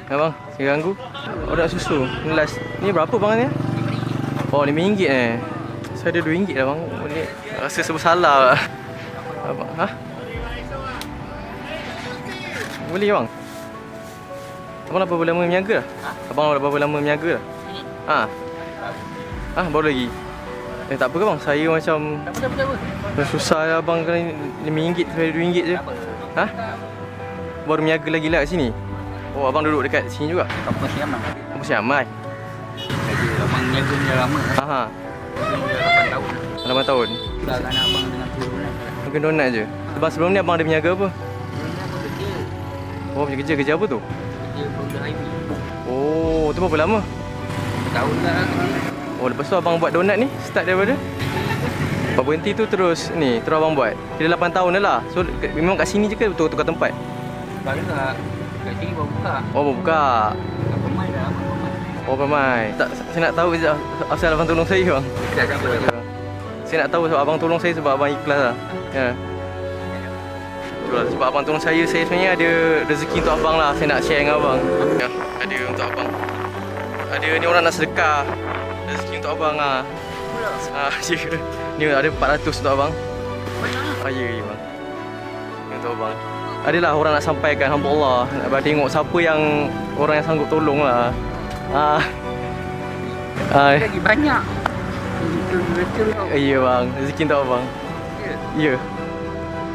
Ya bang, saya ganggu. Order susu. Ni last. Ni berapa bang ni? Oh, RM5 Saya ada RM2 lah bang. Ni rasa sebab salah. Abang, ha? Boleh bang? Abang dah berapa lama berniaga dah? Abang dah berapa lama berniaga dah? Baru lagi? Tak apa ke bang? Saya macam Tak apa. susah lah abang kena RM5 sampai RM2 je. Ha? Baru berniaga lagi lah kat sini? Oh, abang duduk dekat sini juga? Kampung Siamai. Kampung Siamai? Jadi abang niaga ni dah lama. Ha. Dah 8 tahun. 8 tahun? Dah kan abang dengan turunan. Makan donat je? Sebelum ni abang ada berniaga apa? Turunan aku kerja. Oh, kerja apa tu? Kerja produk highway. Oh, tu berapa lama? Tahun dah lah kerja. Oh, lepas tu abang buat donat ni? Start daripada? Abang berhenti tu terus abang buat? Kira 8 tahun dah lah. So, memang kat sini je ke tukar tempat? Baru tak. Kat sini baru buka. Oh, baru buka. Kat Pemai dah lama Pemai. Oh, Pemai. Tak, saya nak tahu je asal abang tolong saya bang. Ikhlas apa bang? Saya nak tahu sebab abang tolong saya sebab abang ikhlas lah. Ya. Itulah sebab abang tolong saya sebenarnya ada rezeki untuk abang lah. Saya nak share dengan abang. Ya, ada untuk abang. Ada ni orang nak sedekah. Rezeki untuk abang lah. Ya. Ni ada 400 untuk abang. Ya bang. Ni untuk abang. Adalah orang nak sampaikan hamba Allah. Nak tengok siapa yang orang yang sanggup tolong lah. Lagi banyak. Betul tau. Ya bang, rezeki untuk abang. Ya. Ya.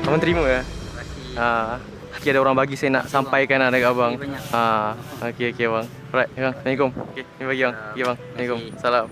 Abang terima ya? Terima kasih. Okey, ada orang bagi saya nak sampaikan lah dekat abang. Banyak. Okey bang. Alright, bang. Assalamualaikum. Okey, ni bagi bang. Okey bang. Assalamualaikum. Salam.